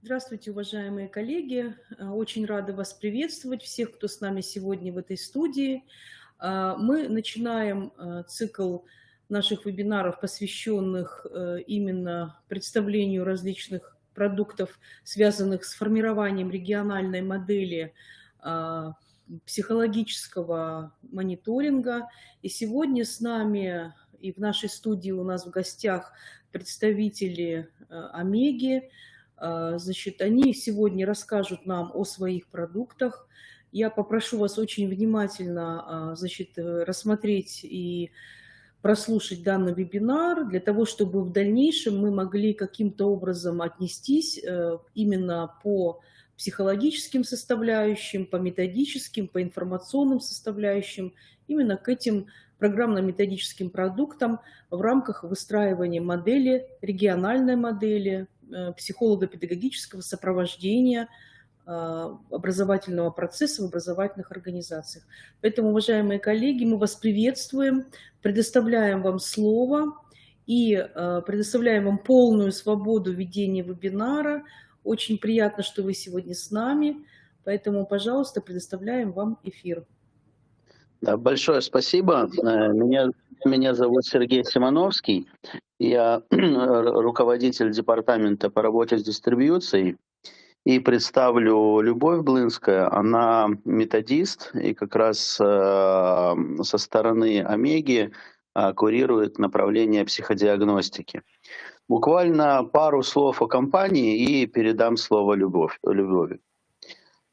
Здравствуйте, уважаемые коллеги. Очень рада вас приветствовать, всех, кто с нами сегодня в этой студии. Мы начинаем цикл наших вебинаров, посвященных именно представлению различных продуктов, связанных с формированием региональной модели а, психологического мониторинга. И сегодня с нами и в нашей студии у нас в гостях представители Омеги. Значит, они сегодня расскажут нам о своих продуктах. Я попрошу вас очень внимательно, значит, рассмотреть и прослушать данный вебинар для того, чтобы в дальнейшем мы могли каким-то образом отнестись именно по психологическим составляющим, по методическим, по информационным составляющим, именно к этим программно-методическим продуктам в рамках выстраивания модели, региональной модели, психолого-педагогического сопровождения образовательного процесса в образовательных организациях. Поэтому, уважаемые коллеги, мы вас приветствуем, предоставляем вам слово и предоставляем вам полную свободу ведения вебинара. Очень приятно, что вы сегодня с нами, поэтому, пожалуйста, предоставляем вам эфир. Да, большое спасибо. Меня зовут Сергей Симоновский. Я руководитель департамента по работе с дистрибьюцией. И представлю Любовь Блынская. Она методист и как раз со стороны Омеги курирует направление психодиагностики. Буквально пару слов о компании и передам слово Любови.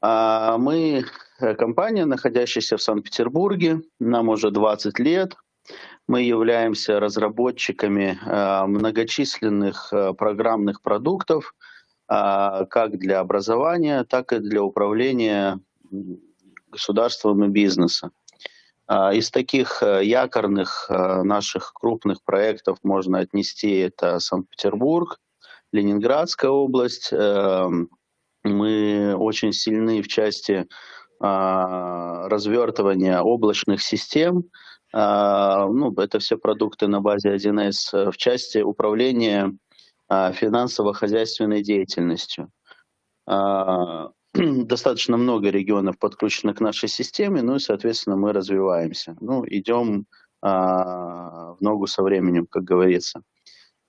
Мы компания, находящаяся в Санкт-Петербурге, нам уже 20 лет. Мы являемся разработчиками многочисленных программных продуктов, как для образования, так и для управления государством и бизнесом. Из таких якорных наших крупных проектов можно отнести это Санкт-Петербург, Ленинградская область. Мы очень сильны в части развертывания облачных систем. Это все продукты на базе 1С в части управления финансово-хозяйственной деятельностью. Достаточно много регионов подключено к нашей системе, и, соответственно, мы развиваемся. Идем в ногу со временем, как говорится.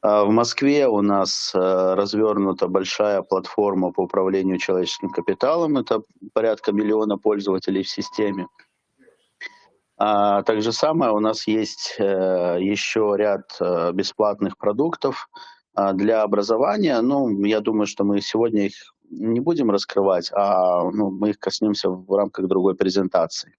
В Москве у нас развернута большая платформа по управлению человеческим капиталом. Это порядка 1 миллиона пользователей в системе. Так же самое у нас есть еще ряд бесплатных продуктов для образования. Я думаю, что мы сегодня их не будем раскрывать, мы их коснемся в рамках другой презентации.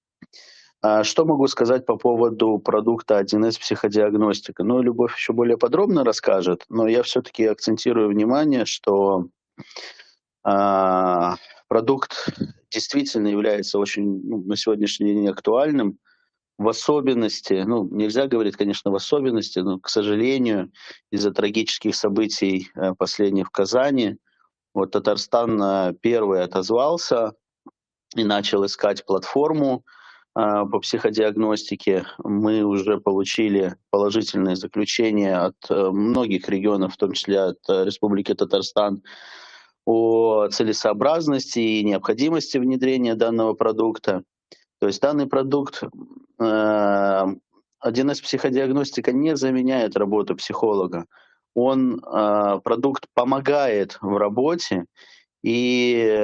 Что могу сказать по поводу продукта 1С психодиагностика? Любовь еще более подробно расскажет, но я все-таки акцентирую внимание, что продукт действительно является очень на сегодняшний день актуальным. В особенности, нельзя говорить, конечно, в особенности, но, к сожалению, из-за трагических событий последних в Казани, Татарстан первый отозвался и начал искать платформу по психодиагностике. Мы уже получили положительные заключения от многих регионов, в том числе от Республики Татарстан, о целесообразности и необходимости внедрения данного продукта. То есть данный продукт 1С психодиагностика не заменяет работу психолога. Продукт помогает в работе и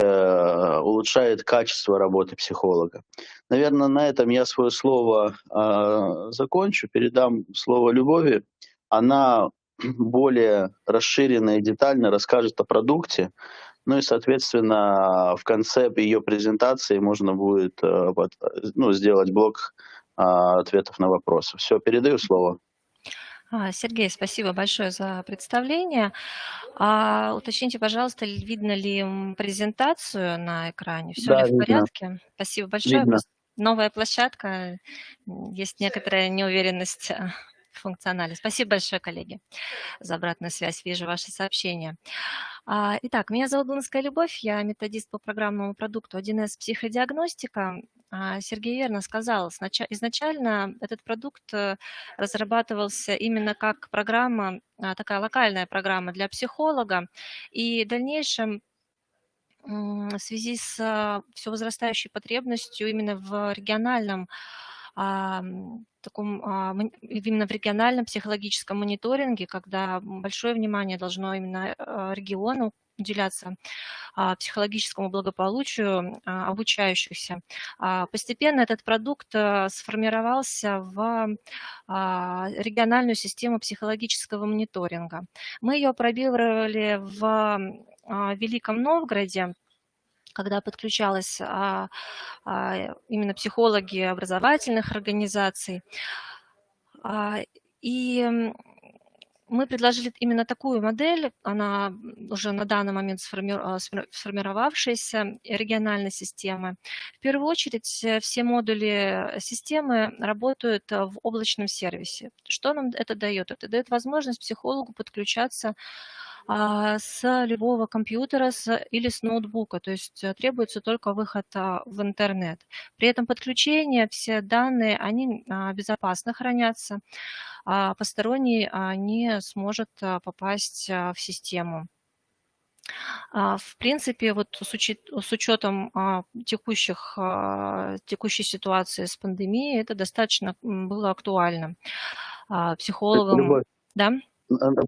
улучшает качество работы психолога. Наверное, на этом я свое слово закончу, передам слово Любови. Она более расширенно и детально расскажет о продукте. И, соответственно, в конце ее презентации можно будет сделать блок ответов на вопросы. Все, передаю слово. Сергей, спасибо большое за представление. Уточните, пожалуйста, видно ли презентацию на экране? Все ли в видно. порядке? Спасибо большое. Видно. Новая площадка, есть некоторая неуверенность в функционале. Спасибо большое, коллеги, за обратную связь. Вижу ваши сообщения. Итак, меня зовут Блынская Любовь, я методист по программному продукту 1С психодиагностика. Сергей верно сказал, изначально этот продукт разрабатывался именно как программа, такая локальная программа для психолога, и в дальнейшем в связи с все возрастающей потребностью именно в региональном именно в региональном психологическом мониторинге, когда большое внимание должно именно региону уделяться психологическому благополучию обучающихся. Постепенно этот продукт сформировался в региональную систему психологического мониторинга. Мы ее пробировали в Великом Новгороде, когда подключалась именно психологи образовательных организаций. И мы предложили именно такую модель, она уже на данный момент сформировавшаяся региональной системы. В первую очередь все модули системы работают в облачном сервисе. Что нам это дает? Это дает возможность психологу подключаться с любого компьютера или с ноутбука, то есть требуется только выход в интернет. При этом подключение, все данные, они безопасно хранятся, посторонний не сможет попасть в систему. В принципе, вот с учетом текущей ситуации с пандемией, это достаточно было актуально. Психологам... Любовь, Да?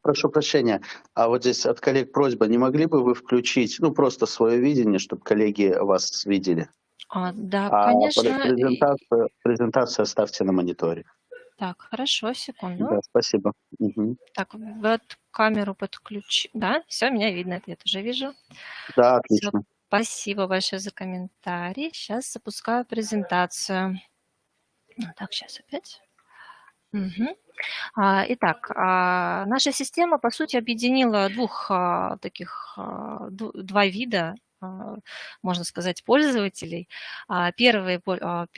прошу прощения, а вот здесь от коллег просьба, не могли бы вы включить, ну, просто свое видение, чтобы коллеги вас видели? Да, А конечно. презентацию оставьте на мониторе. Так, хорошо, секунду. Да, спасибо. Угу. Так, вот камеру подключи. Да, все, меня видно, я тоже вижу. Да, отлично. Всё, спасибо большое за комментарий. Сейчас запускаю презентацию. Так, сейчас опять. Угу. Итак, наша система, по сути, объединила два вида, можно сказать, пользователей. Первые, то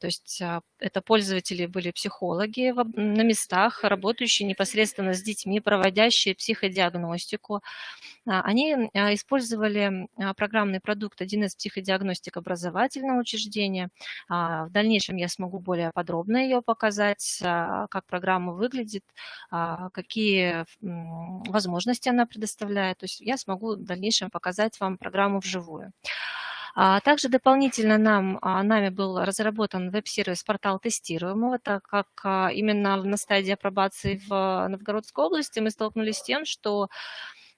есть это пользователи были психологи на местах, работающие непосредственно с детьми, проводящие психодиагностику. Они использовали программный продукт 1С психодиагностик образовательного учреждения. В дальнейшем я смогу более подробно ее показать, как программа выглядит, какие возможности она предоставляет. То есть я смогу в дальнейшем показать вам программу вживую. Также дополнительно нами был разработан веб-сервис «Портал тестируемого», так как именно на стадии апробации в Новгородской области мы столкнулись с тем, что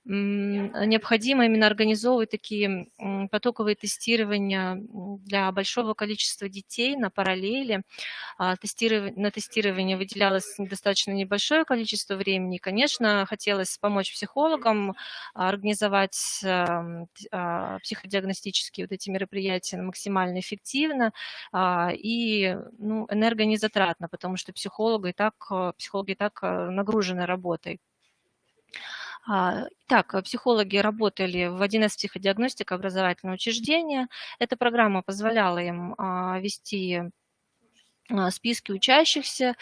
необходимо именно организовывать такие потоковые тестирования для большого количества детей на параллели. На тестирование выделялось достаточно небольшое количество времени. И, конечно, хотелось помочь психологам организовать психодиагностические вот эти мероприятия максимально эффективно и энергонезатратно, потому что психологи и так нагружены работой. Так, психологи работали в 1С психодиагностика образовательного учреждения. Эта программа позволяла им вести списки учащихся,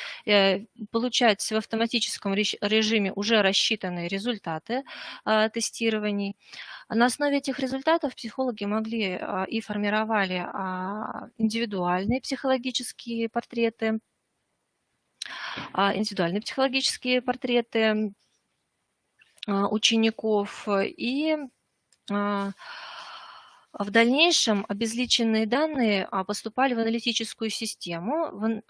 получать в автоматическом режиме уже рассчитанные результаты тестирований. На основе этих результатов психологи могли и формировали индивидуальные психологические портреты учеников, и в дальнейшем обезличенные данные поступали в аналитическую систему.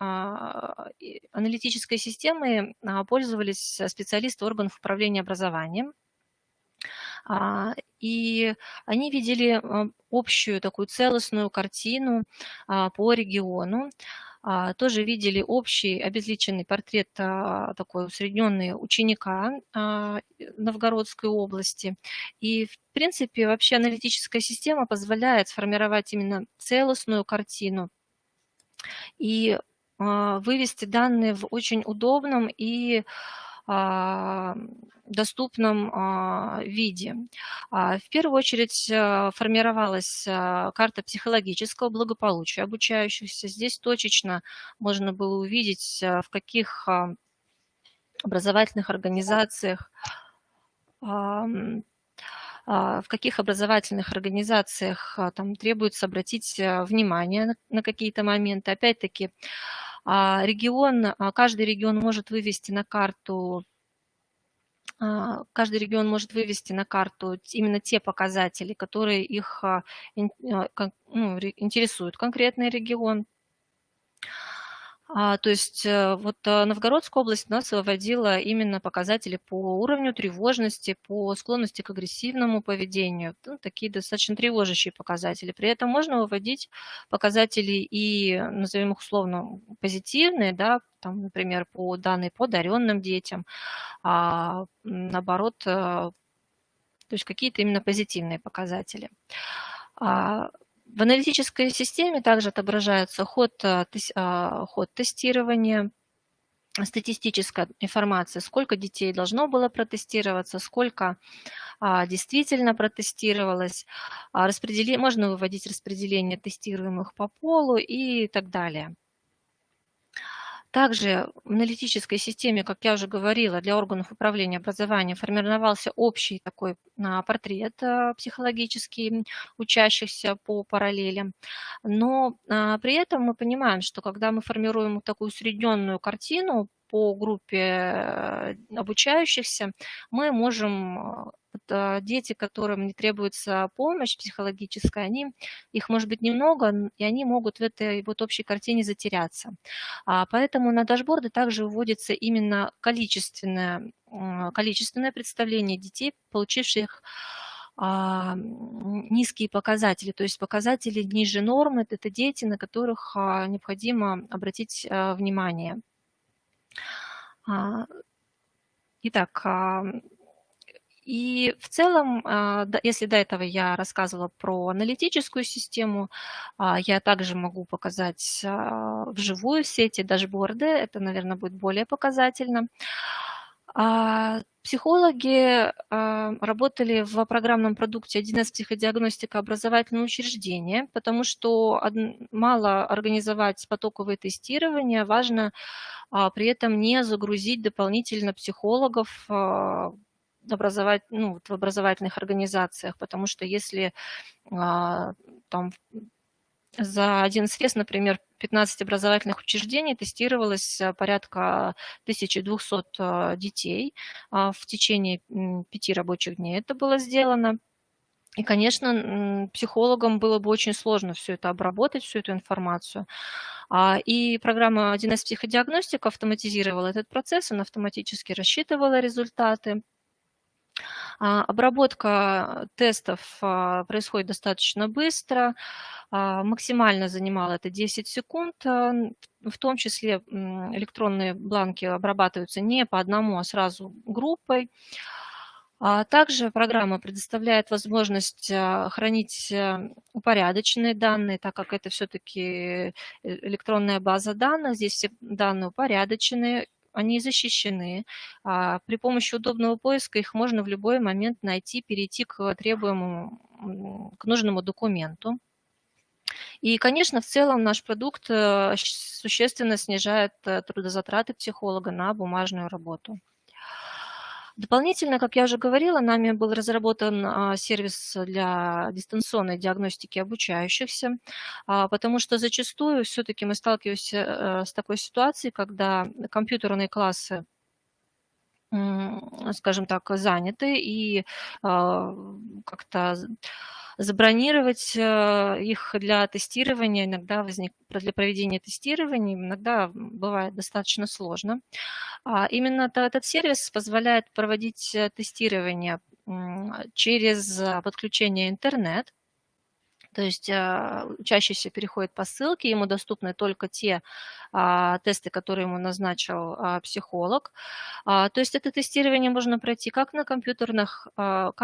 Аналитической системой пользовались специалисты органов управления образованием. И они видели общую такую целостную картину по региону. Тоже видели общий обезличенный портрет, такой усредненный, ученика Новгородской области. И, в принципе, вообще аналитическая система позволяет сформировать именно целостную картину и вывести данные в очень удобном и доступном виде. В первую очередь формировалась карта психологического благополучия обучающихся. Здесь точечно можно было увидеть, в каких образовательных организациях там требуется обратить внимание на какие-то моменты. Опять-таки, каждый регион может вывести на карту каждый регион может вывести на карту именно те показатели, которые их интересуют конкретный регион. То есть вот Новгородская область у нас выводила именно показатели по уровню тревожности, по склонности к агрессивному поведению, такие достаточно тревожащие показатели. При этом можно выводить показатели и, назовем их условно, позитивные, да, там, например, данные по одаренным детям, наоборот, то есть какие-то именно позитивные показатели. В аналитической системе также отображается ход тестирования, статистическая информация, сколько детей должно было протестироваться, сколько действительно протестировалось, можно выводить распределение тестируемых по полу и так далее. Также в аналитической системе, как я уже говорила, для органов управления образованием формировался общий такой портрет психологический учащихся по параллелям. Но при этом мы понимаем, что когда мы формируем такую усредненную картину по группе обучающихся, мы можем дети, которым не требуется помощь психологическая, их может быть немного, и они могут в этой вот общей картине затеряться. Поэтому на дашборды также выводится именно количественное представление детей, получивших низкие показатели, то есть показатели ниже нормы, это дети, на которых необходимо обратить внимание. Итак, и в целом, если до этого я рассказывала про аналитическую систему, я также могу показать вживую все эти дашборды, это, наверное, будет более показательно. Психологи работали в программном продукте 1С психодиагностика образовательного учреждения, потому что мало организовать потоковые тестирования, важно при этом не загрузить дополнительно психологов в образовательных организациях, потому что если там за 11 лет, например, 15 образовательных учреждений тестировалось порядка 1200 детей в течение 5 рабочих дней. Это было сделано. И, конечно, психологам было бы очень сложно все это обработать, всю эту информацию. И программа 1С психодиагностика автоматизировала этот процесс, она автоматически рассчитывала результаты. Обработка тестов происходит достаточно быстро, максимально занимало это 10 секунд, в том числе электронные бланки обрабатываются не по одному, а сразу группой. Также программа предоставляет возможность хранить упорядоченные данные, так как это все-таки электронная база данных, здесь все данные упорядоченные, они защищены. При помощи удобного поиска их можно в любой момент найти, перейти к нужному документу. И, конечно, в целом наш продукт существенно снижает трудозатраты психолога на бумажную работу. Дополнительно, как я уже говорила, нами был разработан сервис для дистанционной диагностики обучающихся, потому что зачастую все-таки мы сталкиваемся с такой ситуацией, когда компьютерные классы, скажем так, заняты, и как-то забронировать их для тестирования иногда для проведения тестирования иногда бывает достаточно сложно. Именно этот сервис позволяет проводить тестирование через подключение интернет. То есть учащийся переходит по ссылке, ему доступны только те тесты, которые ему назначил психолог. То есть это тестирование можно пройти как на компьютерах в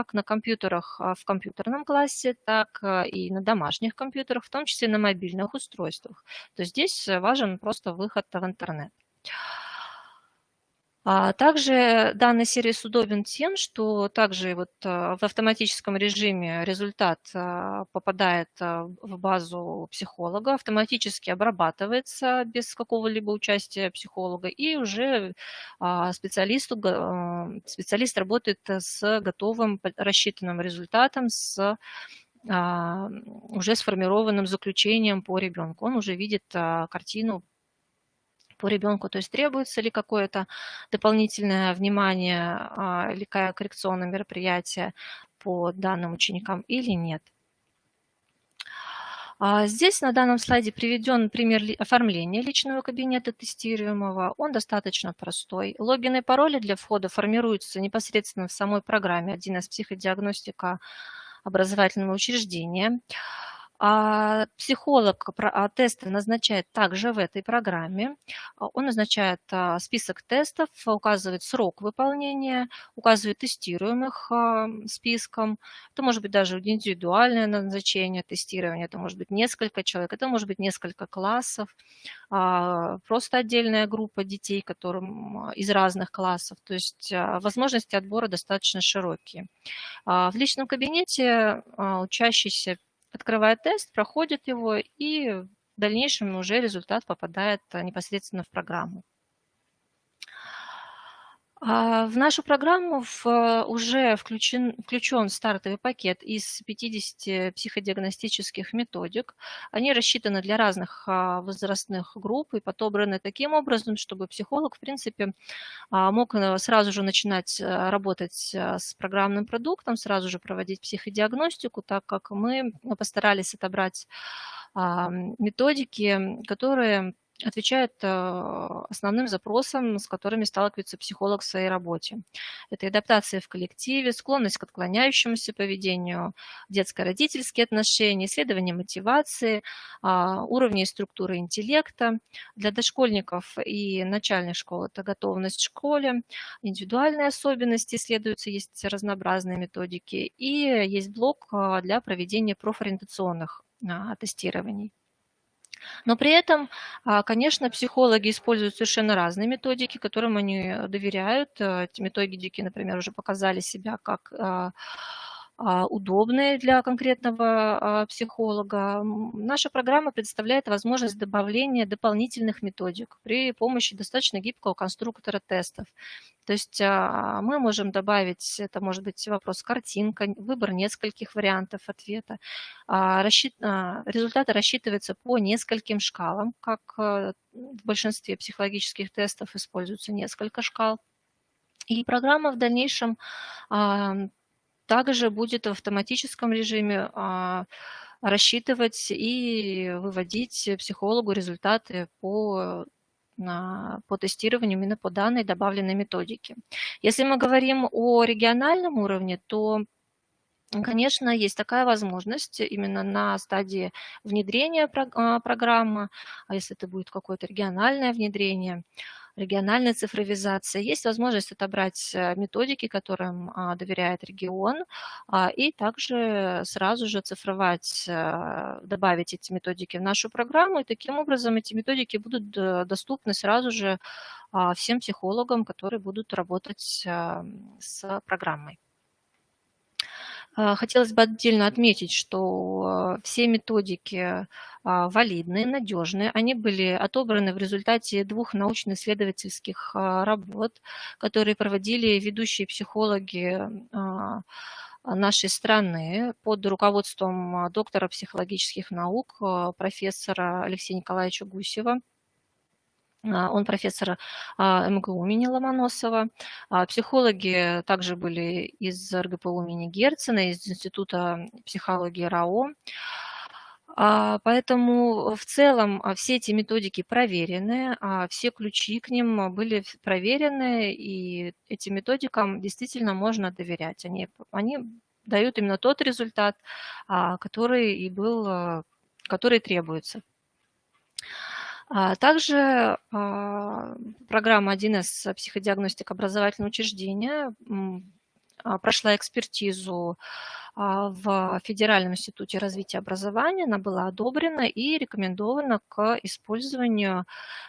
компьютерном классе, так и на домашних компьютерах, в том числе на мобильных устройствах. То есть здесь важен просто выход в интернет. Также данный сервис удобен тем, что также в автоматическом режиме результат попадает в базу психолога, автоматически обрабатывается без какого-либо участия психолога, и уже специалист работает с готовым рассчитанным результатом, уже сформированным заключением по ребенку. Он уже видит картину по ребенку, то есть требуется ли какое-то дополнительное внимание или коррекционное мероприятие по данным ученикам или нет. Здесь на данном слайде приведен пример оформления личного кабинета тестируемого. Он достаточно простой. Логины и пароли для входа формируются непосредственно в самой программе 1С психодиагностика образовательного учреждения. Психолог тесты назначает также в этой программе. Он назначает список тестов, указывает срок выполнения, указывает тестируемых списком. Это может быть даже индивидуальное назначение тестирования, это может быть несколько человек, это может быть несколько классов, просто отдельная группа детей, которым из разных классов. То есть возможности отбора достаточно широкие. В личном кабинете учащийся открывает тест, проходит его, и в дальнейшем уже результат попадает непосредственно в программу. В нашу программу уже включен стартовый пакет из 50 психодиагностических методик. Они рассчитаны для разных возрастных групп и подобраны таким образом, чтобы психолог, в принципе, мог сразу же начинать работать с программным продуктом, сразу же проводить психодиагностику, так как мы постарались отобрать методики, которые отвечают основным запросам, с которыми сталкивается психолог в своей работе. Это адаптация в коллективе, склонность к отклоняющемуся поведению, детско-родительские отношения, исследование мотивации, уровни и структуры интеллекта. Для дошкольников и начальных школ это готовность к школе, индивидуальные особенности исследуются, есть разнообразные методики, и есть блок для проведения профориентационных тестирований. Но при этом, конечно, психологи используют совершенно разные методики, которым они доверяют. Эти методики, например, уже показали себя как удобные для конкретного психолога. Наша программа предоставляет возможность добавления дополнительных методик при помощи достаточно гибкого конструктора тестов. То есть мы можем добавить, это может быть вопрос картинка, выбор нескольких вариантов ответа. Результаты рассчитываются по нескольким шкалам, как в большинстве психологических тестов используется несколько шкал. И программа в дальнейшем также будет в автоматическом режиме рассчитывать и выводить психологу результаты по тестированию именно по данной добавленной методике. Если мы говорим о региональном уровне, то, конечно, есть такая возможность именно на стадии внедрения программы, а если это будет какое-то региональное внедрение, региональная цифровизация, есть возможность отобрать методики, которым доверяет регион, и также сразу же цифровать, добавить эти методики в нашу программу, и таким образом эти методики будут доступны сразу же всем психологам, которые будут работать с программой. Хотелось бы отдельно отметить, что все методики валидные, надежные. Они были отобраны в результате 2 научно-исследовательских работ, которые проводили ведущие психологи нашей страны под руководством доктора психологических наук, профессора Алексея Николаевича Гусева. Он профессор МГУ имени Ломоносова. Психологи также были из РГПУ имени Герцена, из Института психологии РАО. Поэтому в целом все эти методики проверены, все ключи к ним были проверены, и этим методикам действительно можно доверять. Они дают именно тот результат, который требуется. Также программа 1С психодиагностика образовательного учреждения прошла экспертизу в Федеральном институте развития образования, она была одобрена и рекомендована к использованию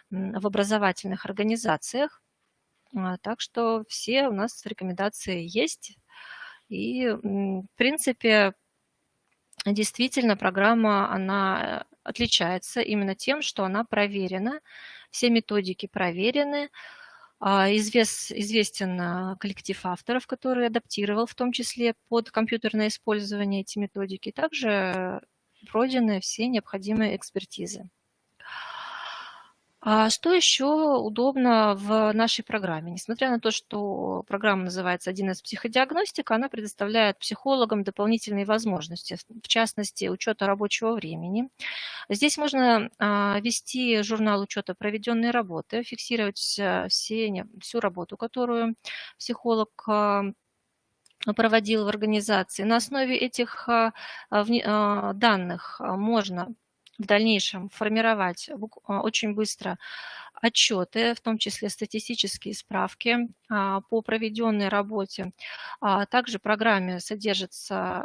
в образовательных организациях. Так что все у нас рекомендации есть. И, в принципе, действительно, программа, она отличается именно тем, что она проверена, все методики проверены, известен коллектив авторов, который адаптировал в том числе под компьютерное использование эти методики, также пройдены все необходимые экспертизы. А что еще удобно в нашей программе? Несмотря на то, что программа называется 1С психодиагностика, она предоставляет психологам дополнительные возможности, в частности, учета рабочего времени. Здесь можно вести журнал учета проведенной работы, фиксировать всю работу, которую психолог проводил в организации. На основе этих данных можно в дальнейшем формировать очень быстро отчеты, в том числе статистические справки по проведенной работе. Также в программе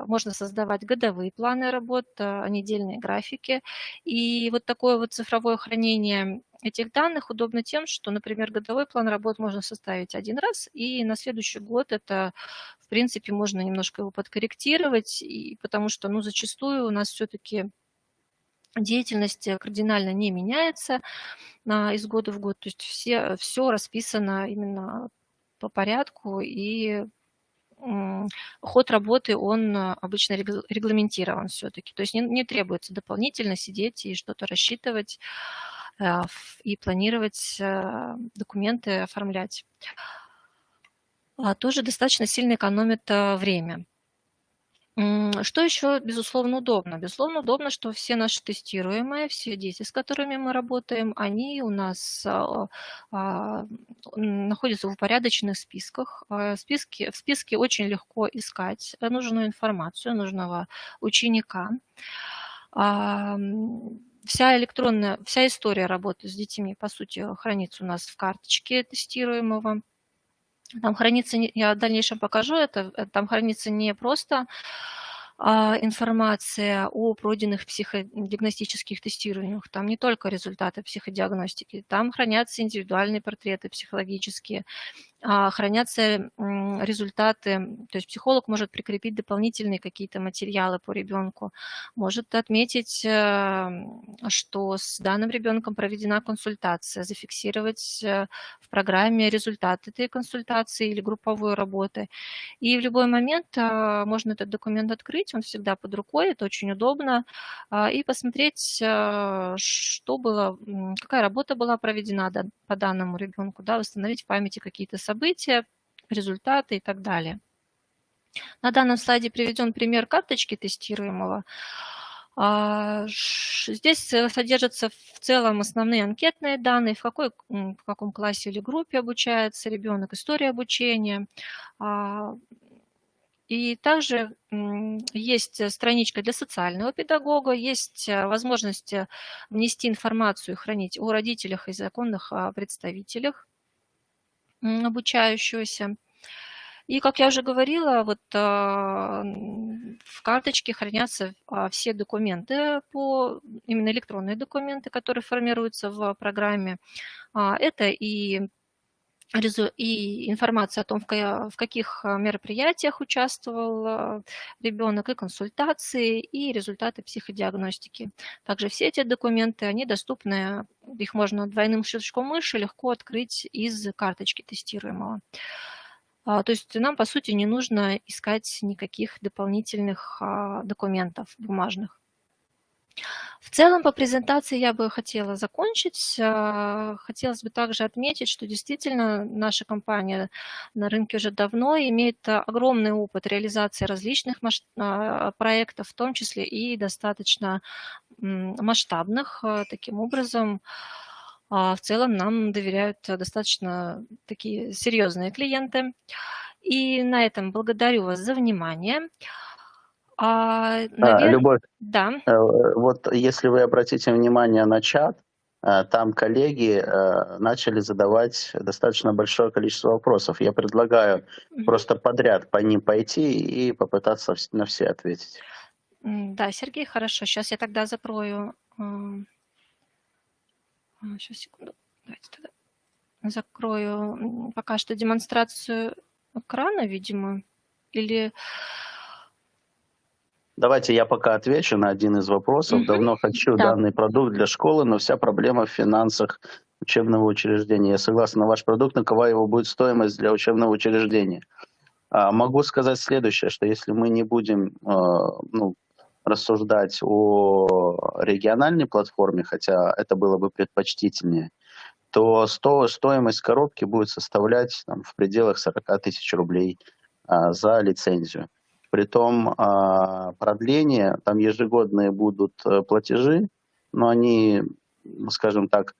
можно создавать годовые планы работ, недельные графики. И вот такое вот цифровое хранение этих данных удобно тем, что, например, годовой план работ можно составить один раз, и на следующий год это, в принципе, можно немножко его подкорректировать, потому что, зачастую у нас все-таки деятельность кардинально не меняется из года в год, то есть все расписано именно по порядку, и ход работы, он обычно регламентирован все-таки, то есть не требуется дополнительно сидеть и что-то рассчитывать и планировать документы, оформлять. Тоже достаточно сильно экономит время. Что еще, безусловно, удобно? Безусловно, удобно, что все наши тестируемые, все дети, с которыми мы работаем, они у нас находятся в упорядоченных списках. В списке очень легко искать нужную информацию, нужного ученика. Вся история работы с детьми, по сути, хранится у нас в карточке тестируемого. Там хранится, я в дальнейшем покажу это, там хранится не просто информация о пройденных психодиагностических тестированиях, там не только результаты психодиагностики, там хранятся индивидуальные портреты психологические, хранятся результаты, то есть психолог может прикрепить дополнительные какие-то материалы по ребенку, может отметить, что с данным ребенком проведена консультация, зафиксировать в программе результаты этой консультации или групповой работы. И в любой момент можно этот документ открыть, он всегда под рукой, это очень удобно, и посмотреть, какая работа была проведена по данному ребенку, восстановить в памяти какие-то события, результаты и так далее. На данном слайде приведен пример карточки тестируемого. Здесь содержатся в целом основные анкетные данные, в каком классе или группе обучается ребенок, история обучения. И также есть страничка для социального педагога, есть возможность внести информацию и хранить о родителях и законных представителях обучающегося. И, как я уже говорила, в карточке хранятся все документы, именно электронные документы, которые формируются в программе. Это и информация о том, в каких мероприятиях участвовал ребенок, и консультации, и результаты психодиагностики. Также все эти документы, они доступны, их можно двойным щелчком мыши легко открыть из карточки тестируемого. То есть нам, по сути, не нужно искать никаких дополнительных документов бумажных. В целом, по презентации я бы хотела закончить. Хотелось бы также отметить, что действительно наша компания на рынке уже давно имеет огромный опыт реализации различных проектов, в том числе и достаточно масштабных. Таким образом, в целом нам доверяют достаточно такие серьезные клиенты. И на этом благодарю вас за внимание. Любовь, Да. вот если вы обратите внимание на чат, там коллеги начали задавать достаточно большое количество вопросов. Я предлагаю просто подряд по ним пойти и попытаться на все ответить. Да, Сергей, хорошо. Сейчас я тогда закрою. Сейчас, секунду. Давайте тогда закрою пока что демонстрацию экрана, видимо. Или... Давайте я пока отвечу на один из вопросов. Давно хочу данный продукт для школы, но вся проблема в финансах учебного учреждения. Я согласен на ваш продукт, на какова его будет стоимость для учебного учреждения. Могу сказать следующее, что если мы не будем рассуждать о региональной платформе, хотя это было бы предпочтительнее, то стоимость коробки будет составлять там, в пределах 40 тысяч рублей за лицензию. Притом продление, там ежегодные будут платежи, но они, скажем так,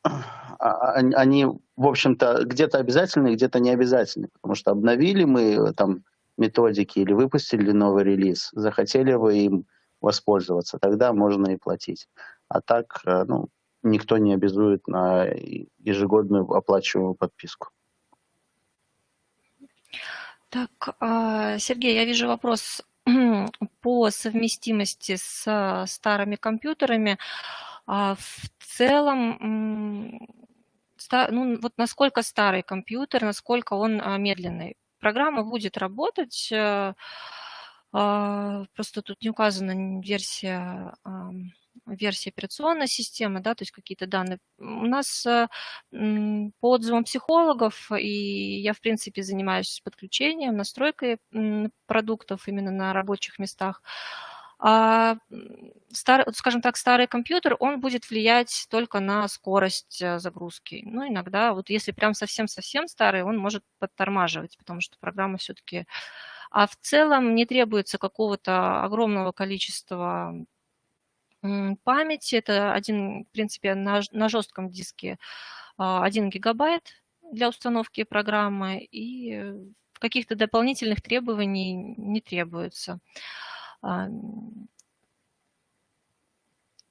они, в общем-то, где-то обязательны, где-то не обязательны, потому что обновили мы там методики или выпустили новый релиз, захотели вы им воспользоваться, тогда можно и платить. А так, ну, никто не обязует на ежегодную оплачиваемую подписку. Так, Сергей, я вижу вопрос по совместимости с старыми компьютерами. В целом, ну, вот насколько старый компьютер, насколько он медленный. Программа будет работать, просто тут не указана версия операционной системы, да, то есть какие-то данные. У нас по отзывам психологов, и я, в принципе, занимаюсь подключением, настройкой продуктов именно на рабочих местах, скажем так, старый компьютер, он будет влиять только на скорость загрузки. Ну, иногда, вот если прям совсем-совсем старый, он может подтормаживать, потому что программа все-таки... А в целом не требуется какого-то огромного количества памяти. Это в принципе, на жестком диске 1 гигабайт для установки программы, и каких-то дополнительных требований не требуется. То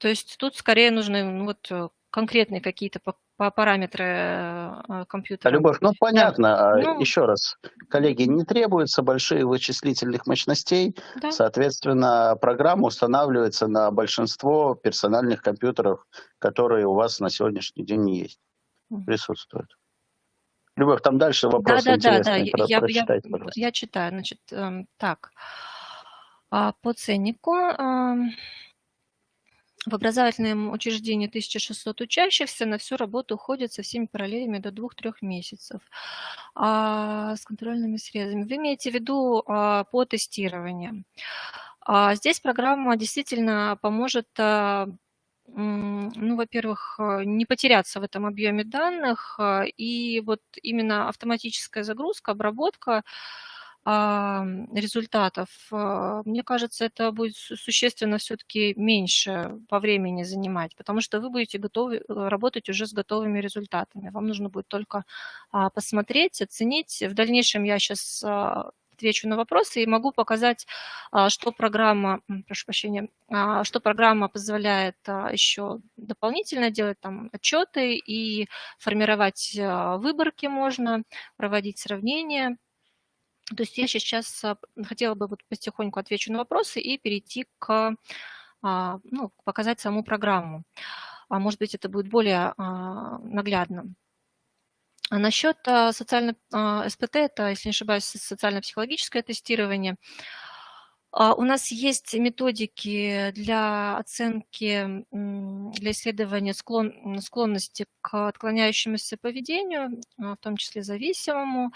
есть тут скорее нужны вот конкретные какие-то параметры компьютера. Любовь, ну понятно. Да. Ну, еще раз, коллеги, не требуется больших вычислительных мощностей, да. Соответственно, программа устанавливается на большинство персональных компьютеров, которые у вас на сегодняшний день есть, присутствуют. Любовь, там дальше вопросы интересные. Прочитайте, пожалуйста. Я читаю. Значит, так. По ценнику. В образовательном учреждении 1600 учащихся, на всю работу уходит со всеми параллелями до 2-3 месяцев. С контрольными срезами. Вы имеете в виду по тестированию. Здесь программа действительно поможет, ну, во-первых, не потеряться в этом объеме данных, и вот именно автоматическая загрузка, обработка результатов, мне кажется, это будет существенно все-таки меньше по времени занимать, потому что вы будете готовы работать уже с готовыми результатами. Вам нужно будет только посмотреть, оценить. В дальнейшем я сейчас отвечу на вопросы и могу показать, что программа, прошу прощения, что программа позволяет еще дополнительно делать, там отчеты и формировать выборки можно, проводить сравнения. То есть я сейчас хотела бы вот потихоньку отвечу на вопросы и перейти к, ну, показать саму программу. Может быть, это будет более наглядно. Насчет СПТ, это, если не ошибаюсь, социально-психологическое тестирование. У нас есть методики для оценки, для исследования склонности к отклоняющемуся поведению, в том числе зависимому.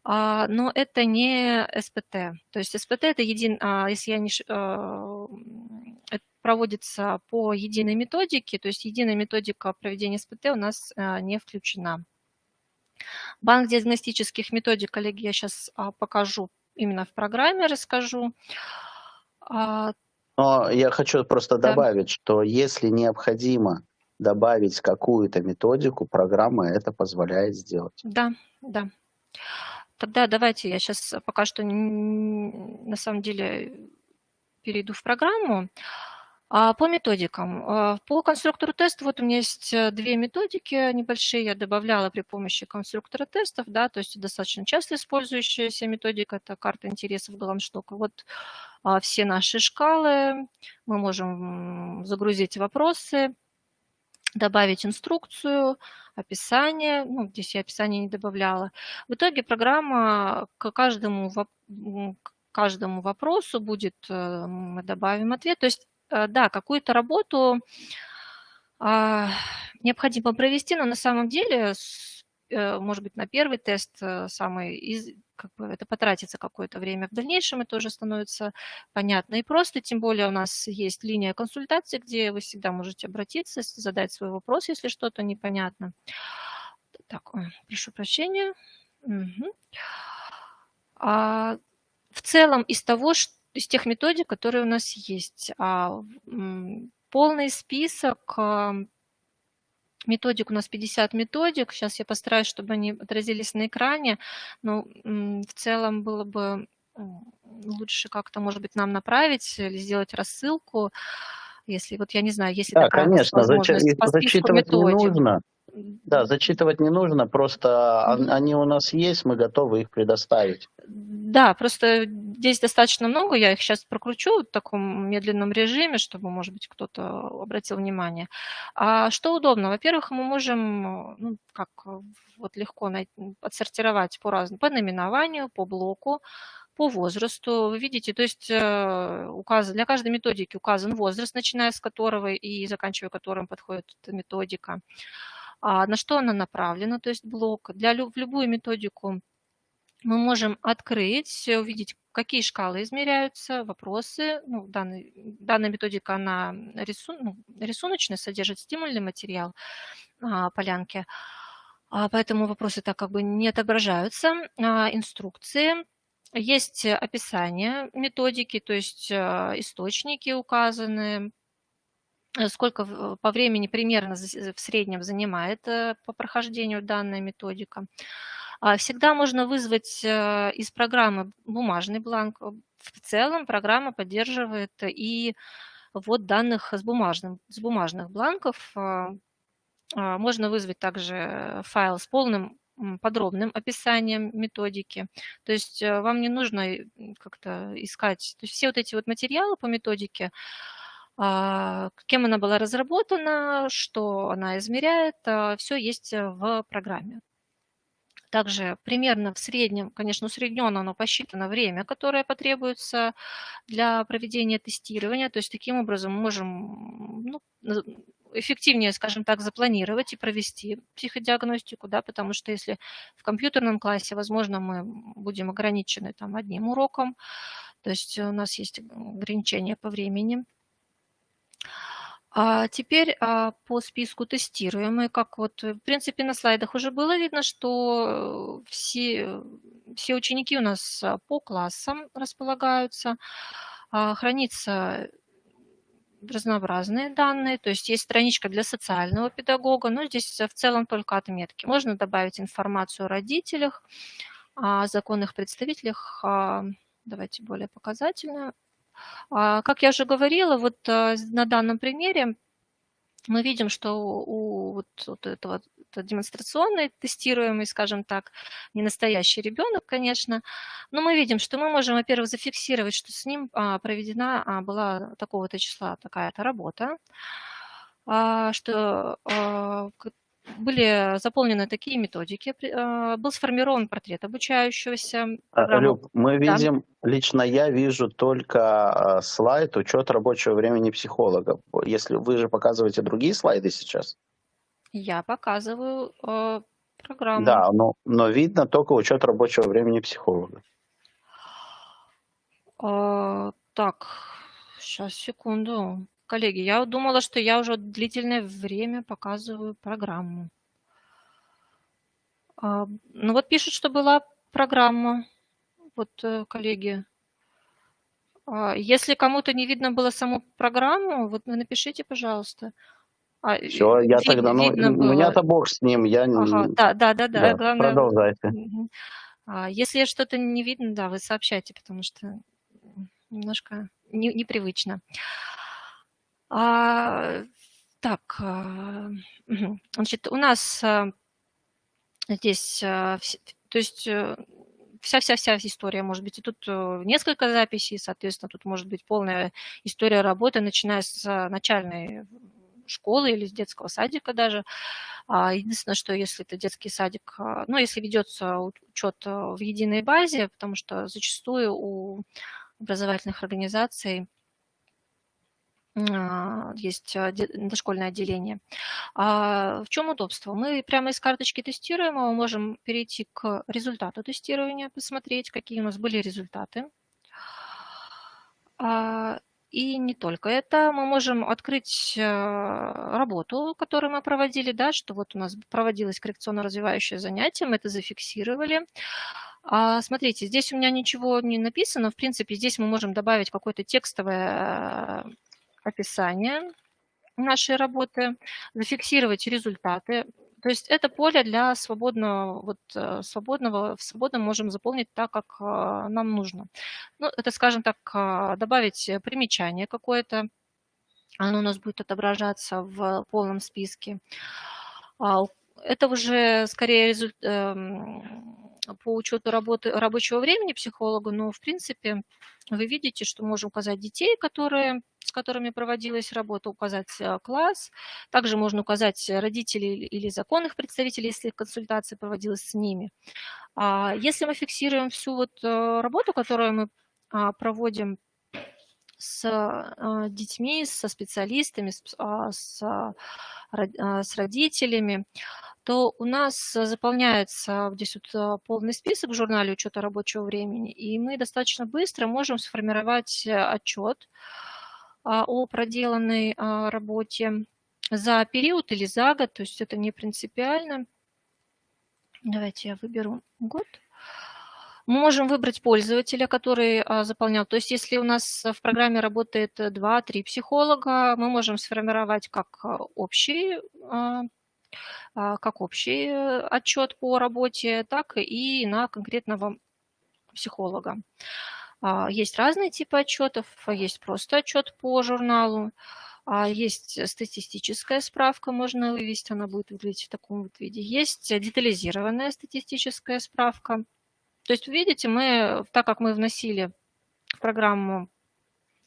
Но это не СПТ. То есть СПТ это если я не это проводится по единой методике, то есть единая методика проведения СПТ у нас не включена. Банк диагностических методик, коллеги, я сейчас покажу именно в программе, расскажу. Но я хочу просто добавить, что если необходимо добавить какую-то методику, программа это позволяет сделать. Да, да. Тогда давайте я сейчас пока что на самом деле перейду в программу. По методикам. По конструктору теста вот у меня есть 2 методики небольшие, я добавляла при помощи конструктора тестов, да, то есть достаточно часто использующаяся методика, это карта интересов Галанштока. Вот все наши шкалы, мы можем загрузить вопросы, добавить инструкцию, описание, ну, здесь я описание не добавляла. В итоге программа к каждому вопросу будет, мы добавим ответ, то есть да, какую-то работу необходимо провести, но на самом деле может быть, на первый тест как бы это потратится какое-то время. В дальнейшем это уже становится понятно и просто, тем более у нас есть линия консультации, где вы всегда можете обратиться, задать свой вопрос, если что-то непонятно. Так, прошу прощения. Мгм. В целом из тех методик, которые у нас есть, полный список методик, у нас 50 методик. Сейчас я постараюсь, чтобы они отразились на экране. Но в целом было бы лучше как-то, может быть, нам направить или сделать рассылку, если, вот я не знаю, есть ли Да, такая у вас конечно, возможность по списку зачитывать не методик. нужно. Да, зачитывать не нужно, просто они у нас есть, мы готовы их предоставить. Да, просто здесь достаточно много, я их сейчас прокручу в таком медленном режиме, чтобы, может быть, кто-то обратил внимание. А что удобно? Во-первых, мы можем, ну, как вот легко отсортировать по наименованию, по блоку, по возрасту. Вы видите, то есть для каждой методики указан возраст, начиная с которого и заканчивая которым подходит эта методика. На что она направлена, то есть блок. В любую методику мы можем открыть, увидеть, какие шкалы измеряются, вопросы. Ну, данная методика, она рисуночная, содержит стимульный материал, полянки, поэтому вопросы так как бы не отображаются. Инструкции. Есть описание методики, то есть источники указаны, сколько по времени примерно в среднем занимает по прохождению данная методика. Всегда можно вызвать из программы бумажный бланк. В целом программа поддерживает и ввод данных с бумажных бланков. Можно вызвать также файл с полным подробным описанием методики. То есть вам не нужно как-то искать. То есть все вот эти вот материалы по методике, кем она была разработана, что она измеряет, все есть в программе. Также примерно в среднем, конечно, усредненно, но посчитано время, которое потребуется для проведения тестирования. То есть таким образом мы можем эффективнее, скажем так, запланировать и провести психодиагностику, да, потому что если в компьютерном классе, возможно, мы будем ограничены там одним уроком, то есть у нас есть ограничения по времени. Теперь по списку тестируемые, как вот, в принципе, на слайдах уже было видно, что все ученики у нас по классам располагаются, хранится разнообразные данные, то есть есть страничка для социального педагога, но здесь в целом только отметки. Можно добавить информацию о родителях, о законных представителях, давайте более показательно. Как я уже говорила, вот на данном примере мы видим, что у вот этого демонстрационный тестируемый, скажем так, не настоящий ребенок, конечно, но мы видим, что мы можем, во-первых, зафиксировать, что с ним проведена была такого-то числа такая-то работа, что были заполнены такие методики, был сформирован портрет обучающегося. Люб, мы Да. видим, лично я вижу только слайд «Учет рабочего времени психолога». Если вы же показываете другие слайды сейчас. Я показываю программу. Да, но видно только учет рабочего времени психолога. Так, сейчас, секунду. Коллеги, я думала, что я уже длительное время показываю программу. Ну вот пишут, что была программа. Вот, коллеги. Если кому-то не видно было саму программу, вот вы напишите, пожалуйста. Все, я тогда, видно у было. меня-то бог с ним, я... Ага, да. Да, Главное, продолжайте. если что-то не видно, да, вы сообщайте, потому что немножко непривычно. Так, значит, у нас здесь, то есть вся история может быть. И тут несколько записей, соответственно, тут может быть полная история работы, начиная с начальной школы или с детского садика даже. Единственное, что если это детский садик, ну, если ведется учет в единой базе, потому что зачастую у образовательных организаций есть дошкольное отделение. В чем удобство? Мы прямо из карточки тестируемого можем перейти к результату тестирования, посмотреть, какие у нас были результаты. И не только это, мы можем открыть работу, которую мы проводили, да, что вот у нас проводилось коррекционно-развивающее занятие, мы это зафиксировали. Смотрите, здесь у меня ничего не написано, в принципе, здесь мы можем добавить какое-то текстовое описание нашей работы, зафиксировать результаты. То есть это поле для свободного, свободно можем заполнить так, как нам нужно. Ну, это, скажем так, добавить примечание какое-то, оно у нас будет отображаться в полном списке. Это уже скорее по учету рабочего времени психолога, но в принципе вы видите, что можем указать детей, с которыми проводилась работа, указать класс. Также можно указать родителей или законных представителей, если консультация проводилась с ними. Если мы фиксируем всю вот работу, которую мы проводим с детьми, со специалистами, с родителями, то у нас заполняется здесь вот полный список в журнале учета рабочего времени, и мы достаточно быстро можем сформировать отчет о проделанной работе за период или за год, то есть это не принципиально. Давайте я выберу год. Мы можем выбрать пользователя, который заполнял. То есть если у нас в программе работает 2-3 психолога, мы можем сформировать как общий отчет по работе, так и на конкретного психолога. Есть разные типы отчетов, есть просто отчет по журналу, есть статистическая справка, можно вывести, она будет выглядеть в таком вот виде. Есть детализированная статистическая справка. То есть, видите, так как мы вносили в программу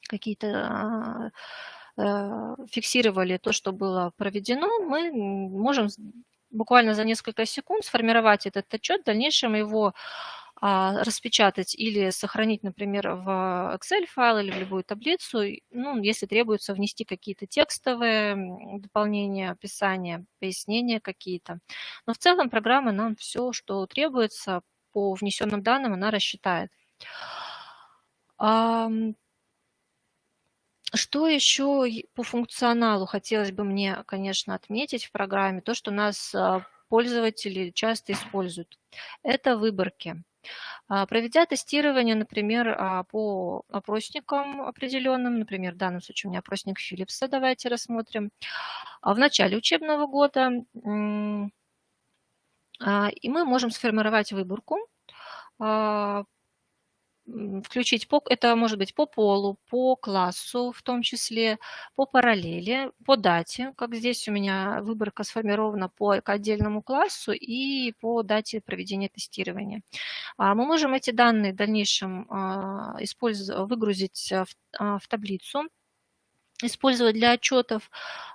какие-то, фиксировали то, что было проведено, мы можем буквально за несколько секунд сформировать этот отчет, в дальнейшем его распечатать или сохранить, например, в Excel-файл или в любую таблицу, ну, если требуется внести какие-то текстовые дополнения, описания, пояснения какие-то. Но в целом программа нам все, что требуется по внесенным данным, она рассчитает. Что еще по функционалу хотелось бы мне, конечно, отметить в программе, то, что нас пользователи часто используют. Это выборки. Проведя тестирование, например, по опросникам определенным, например, в данном случае у меня опросник Филлипса, давайте рассмотрим, в начале учебного года, и мы можем сформировать выборку, включить, это может быть по полу, по классу в том числе, по параллели, по дате, как здесь у меня выборка сформирована по отдельному классу и по дате проведения тестирования. Мы можем эти данные в дальнейшем выгрузить в таблицу, использовать для отчетов.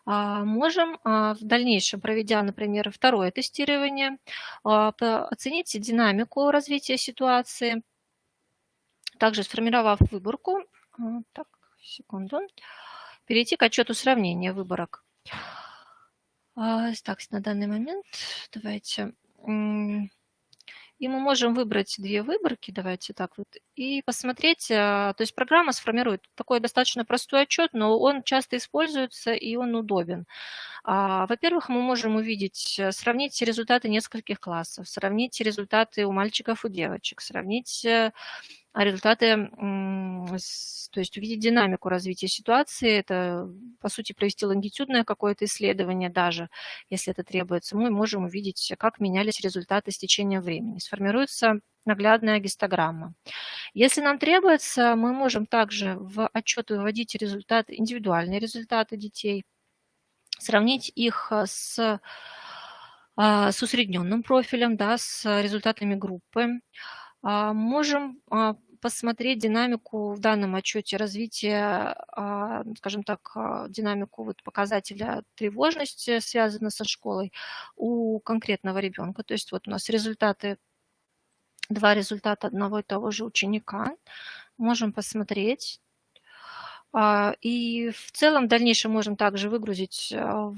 Можем в дальнейшем, проведя, например, второе тестирование, оценить динамику развития ситуации, также сформировав выборку, так, секунду, перейти к отчету сравнения выборок. Так, на данный момент давайте... И мы можем выбрать 2 выборки, давайте так вот, и посмотреть, то есть программа сформирует такой достаточно простой отчет, но он часто используется и он удобен. Во-первых, мы можем увидеть, сравнить результаты нескольких классов, сравнить результаты у мальчиков и девочек, сравнить результаты, то есть увидеть динамику развития ситуации, это, по сути, провести лонгитюдное какое-то исследование даже, если это требуется. Мы можем увидеть, как менялись результаты с течением времени. Сформируется наглядная гистограмма. Если нам требуется, мы можем также в отчет выводить результаты, индивидуальные результаты детей, сравнить их с усредненным профилем, да, с результатами группы. Можем посмотреть динамику в данном отчете развития, скажем так, динамику вот показателя тревожности, связанной со школой, у конкретного ребенка. То есть вот у нас результаты, 2 результата одного и того же ученика. Можем посмотреть. И в целом в дальнейшем можем также выгрузить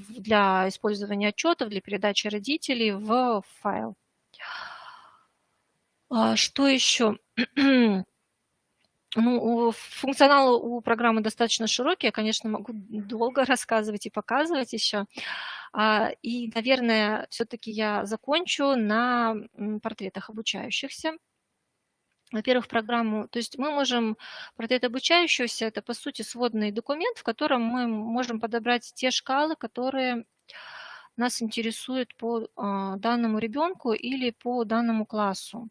для использования отчетов, для передачи родителей в файл. Что еще? Ну, функционал у программы достаточно широкий, я, конечно, могу долго рассказывать и показывать еще. И, наверное, все-таки я закончу на портретах обучающихся. Во-первых, программу, то есть мы можем, портрет обучающегося, это, по сути, сводный документ, в котором мы можем подобрать те шкалы, которые нас интересуют по данному ребенку или по данному классу.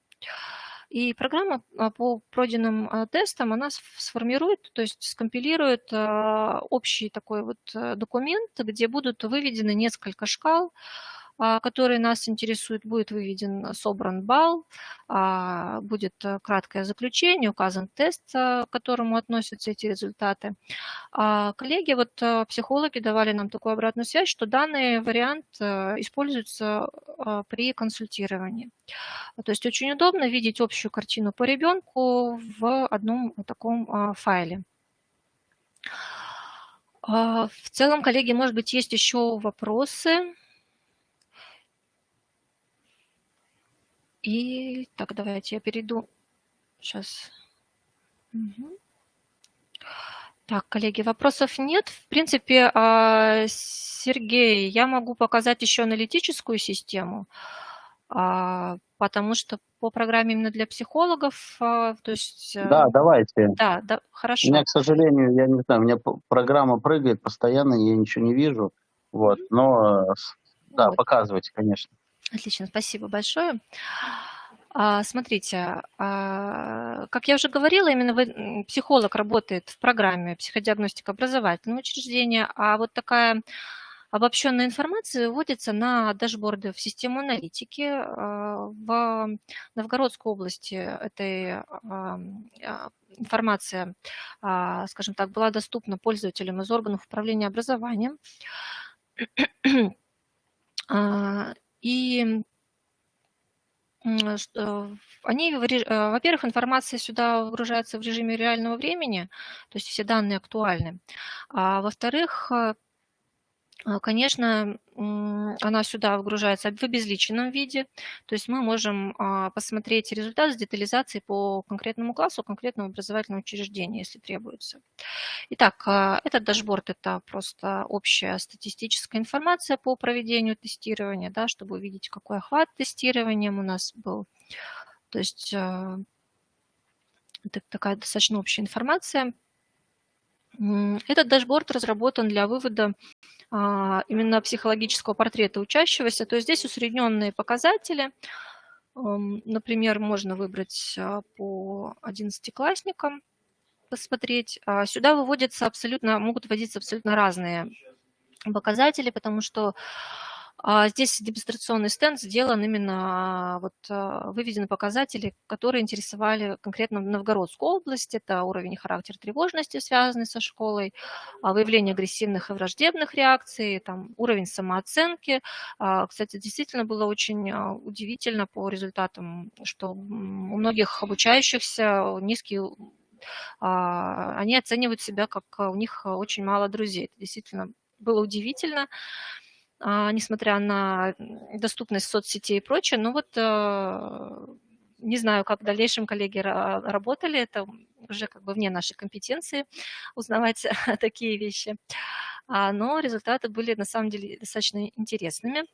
И программа по пройденным тестам, она сформирует, то есть скомпилирует общий такой вот документ, где будут выведены несколько шкал, которые нас интересуют. Будет выведен, собран балл, будет краткое заключение, указан тест, к которому относятся эти результаты. Коллеги, вот психологи давали нам такую обратную связь, что данный вариант используется при консультировании. То есть очень удобно видеть общую картину по ребенку в одном таком файле. В целом, коллеги, может быть, есть еще вопросы? И так, давайте я перейду сейчас. Угу. Так, коллеги, вопросов нет. В принципе, Сергей, я могу показать еще аналитическую систему, потому что по программе именно для психологов, то есть... Да, давайте. Да, хорошо. У меня, к сожалению, я не знаю, у меня программа прыгает постоянно, я ничего не вижу. Вот, но да, Вот. показывайте, конечно. Отлично, спасибо большое. Смотрите, как я уже говорила, именно психолог работает в программе психодиагностика образовательного учреждения, а вот такая обобщенная информация выводится на дашборды в систему аналитики. В Новгородской области эта информация, скажем так, была доступна пользователям из органов управления образованием. И они, во-первых, информация сюда выгружается в режиме реального времени, то есть все данные актуальны. А во-вторых, конечно, она сюда выгружается в обезличенном виде, то есть мы можем посмотреть результат с детализацией по конкретному классу, конкретному образовательному учреждению, если требуется. Итак, этот дашборд – это просто общая статистическая информация по проведению тестирования, да, чтобы увидеть, какой охват тестированием у нас был. То есть это такая достаточно общая информация. Этот дашборд разработан для вывода именно психологического портрета учащегося. То есть здесь усредненные показатели. Например, можно выбрать по 11-классникам, посмотреть. Сюда могут вводиться абсолютно разные показатели, потому что здесь демонстрационный стенд сделан именно, выведены показатели, которые интересовали конкретно Новгородскую область. Это уровень и характер тревожности, связанный со школой, выявление агрессивных и враждебных реакций, там, уровень самооценки. Кстати, действительно было очень удивительно по результатам, что у многих обучающихся низкий, они оценивают себя, как у них очень мало друзей. Это действительно было удивительно, несмотря на доступность соцсетей и прочее. Но вот не знаю, как в дальнейшем коллеги работали, это уже как бы вне нашей компетенции узнавать такие вещи. Но результаты были на самом деле достаточно интересными.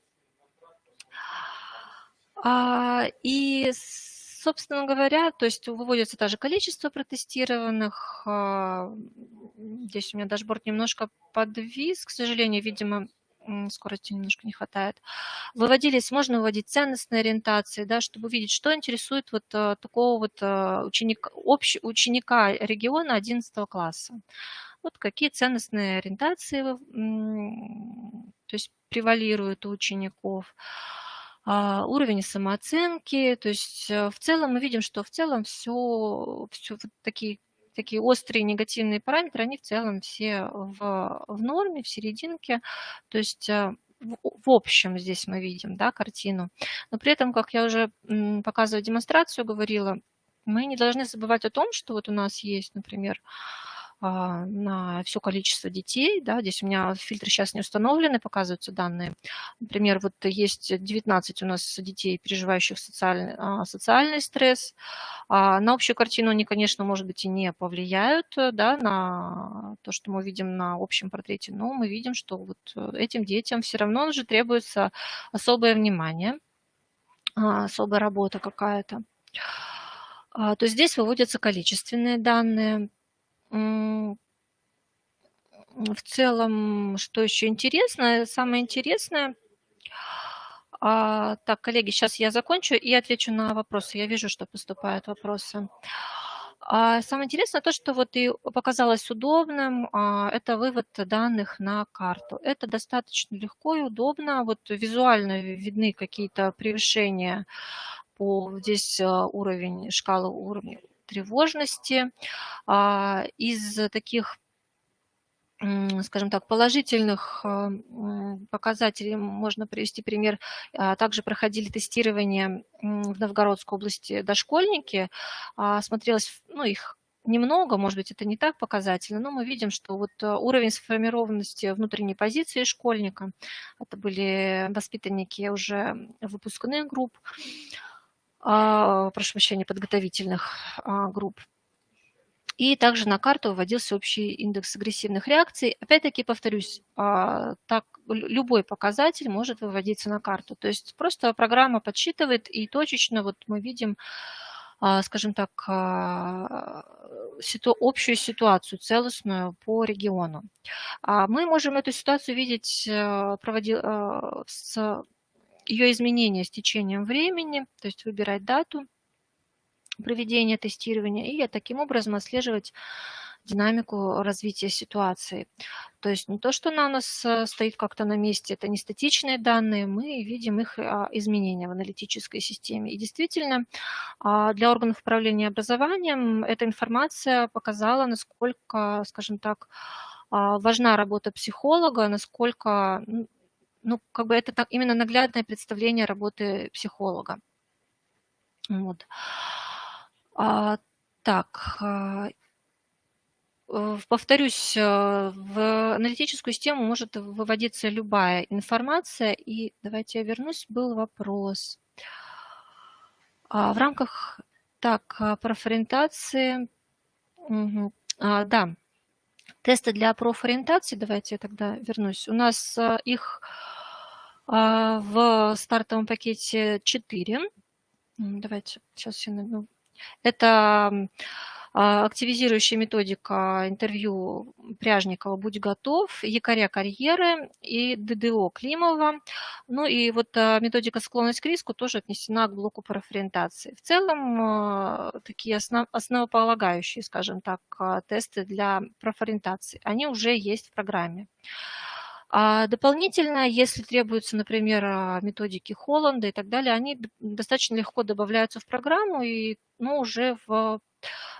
И, собственно говоря, то есть выводится даже количество протестированных. Здесь у меня дашборд немножко подвис, к сожалению, видимо, скорости немножко не хватает. Можно выводить ценностные ориентации, да, чтобы увидеть, что интересует вот такого вот ученика региона 11 класса. Вот какие ценностные ориентации то есть превалируют у учеников. Уровень самооценки, то есть в целом мы видим, что в целом все вот такие острые негативные параметры, они в целом все в норме, в серединке, то есть в общем здесь мы видим, да, картину. Но при этом, как я уже показывая демонстрацию говорила, мы не должны забывать о том, что вот у нас есть, например, на все количество детей. Да, здесь у меня фильтры сейчас не установлены, показываются данные. Например, вот есть 19 у нас детей, переживающих социальный стресс. На общую картину они, конечно, может быть, и не повлияют, да, на то, что мы видим на общем портрете, но мы видим, что вот этим детям все равно же требуется особое внимание, особая работа какая-то. То есть здесь выводятся количественные данные. В целом, что еще интересно? Самое интересное. Так, коллеги, сейчас я закончу и отвечу на вопросы. Я вижу, что поступают вопросы. Самое интересное то, что вот и показалось удобным, это вывод данных на карту. Это достаточно легко и удобно. Вот визуально видны какие-то превышения здесь уровень, шкала уровня тревожности. Из таких, скажем так, положительных показателей можно привести пример. Также проходили тестирование в Новгородской области дошкольники. Смотрелось, их немного, может быть, это не так показательно, но мы видим, что вот уровень сформированности внутренней позиции школьника, это были воспитанники уже выпускных групп, прошу прощения, подготовительных групп. И также на карту вводился общий индекс агрессивных реакций. Опять-таки, повторюсь, любой показатель может выводиться на карту. То есть просто программа подсчитывает, и точечно вот мы видим, скажем так, общую ситуацию целостную по региону. Мы можем эту ситуацию видеть, с ее изменения с течением времени, то есть выбирать дату проведения тестирования и таким образом отслеживать динамику развития ситуации. То есть не то, что она у нас стоит как-то на месте, это не статичные данные, мы видим их изменения в аналитической системе. И действительно, для органов управления образованием эта информация показала, насколько, скажем так, важна работа психолога, насколько, это именно наглядное представление работы психолога. Вот. Так, повторюсь, в аналитическую систему может выводиться любая информация. И давайте я вернусь, был вопрос. В рамках профориентации, да, тесты для профориентации, давайте я тогда вернусь. У нас их в стартовом пакете 4. Давайте, сейчас я найду. Это активизирующая методика интервью Пряжникова «Будь готов», якоря карьеры и ДДО Климова. И вот методика «Склонность к риску» тоже отнесена к блоку профориентации. В целом такие основополагающие, скажем так, тесты для профориентации, они уже есть в программе. Дополнительно, если требуются, например, методики Холланда и так далее, они достаточно легко добавляются в программу и уже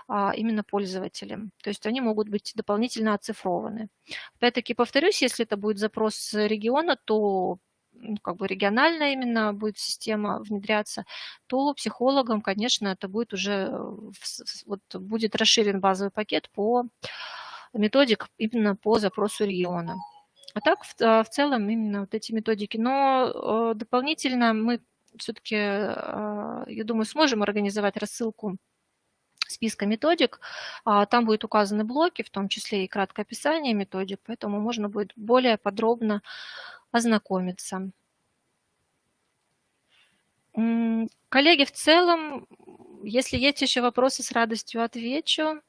именно пользователям. То есть они могут быть дополнительно оцифрованы. Опять-таки, повторюсь, если это будет запрос региона, то региональная именно будет система внедряться, то психологам, конечно, это будет уже будет расширен базовый пакет по методик именно по запросу региона. А так, в целом, именно вот эти методики. Но дополнительно мы все-таки, я думаю, сможем организовать рассылку списка методик. Там будут указаны блоки, в том числе и краткое описание методик, поэтому можно будет более подробно ознакомиться. Коллеги, в целом, если есть еще вопросы, с радостью отвечу.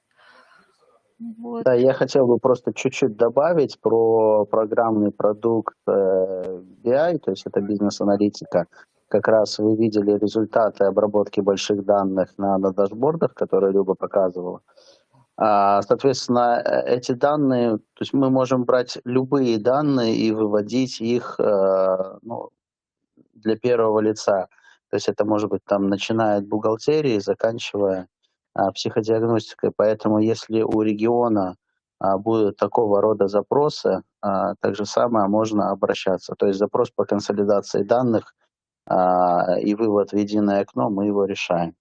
Вот. Да, я хотел бы просто чуть-чуть добавить про программный продукт BI, то есть это бизнес-аналитика. Как раз вы видели результаты обработки больших данных на дашбордах, которые Люба показывала. Соответственно, эти данные, то есть мы можем брать любые данные и выводить их для первого лица. То есть это может быть начиная от бухгалтерии, заканчивая психодиагностикой. Поэтому если у региона будут такого рода запросы, так же самое можно обращаться. То есть запрос по консолидации данных и вывод в единое окно, мы его решаем.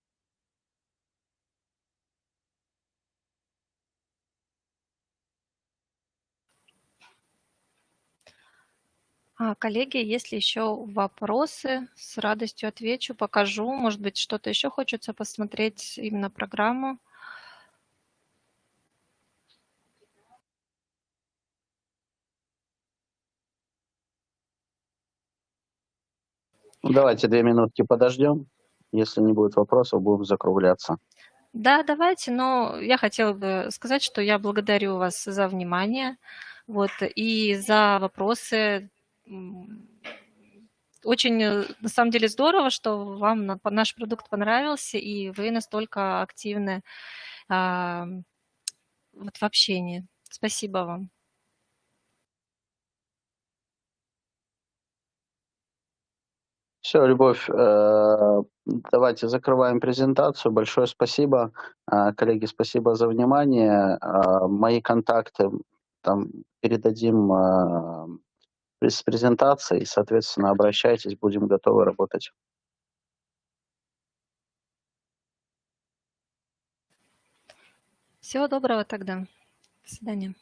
Коллеги, если еще вопросы, с радостью отвечу, покажу. Может быть, что-то еще хочется посмотреть именно программу. Ну, давайте 2 минутки подождем. Если не будет вопросов, будем закругляться. Да, давайте, но я хотела бы сказать, что я благодарю вас за внимание, вот, и за вопросы. Очень, на самом деле, здорово, что вам наш продукт понравился, и вы настолько активны вот в общении. Спасибо вам. Все, Любовь, давайте закрываем презентацию. Большое спасибо. Коллеги, спасибо за внимание. Мои контакты там передадим с презентацией. Соответственно, обращайтесь, будем готовы работать. Всего доброго тогда. До свидания.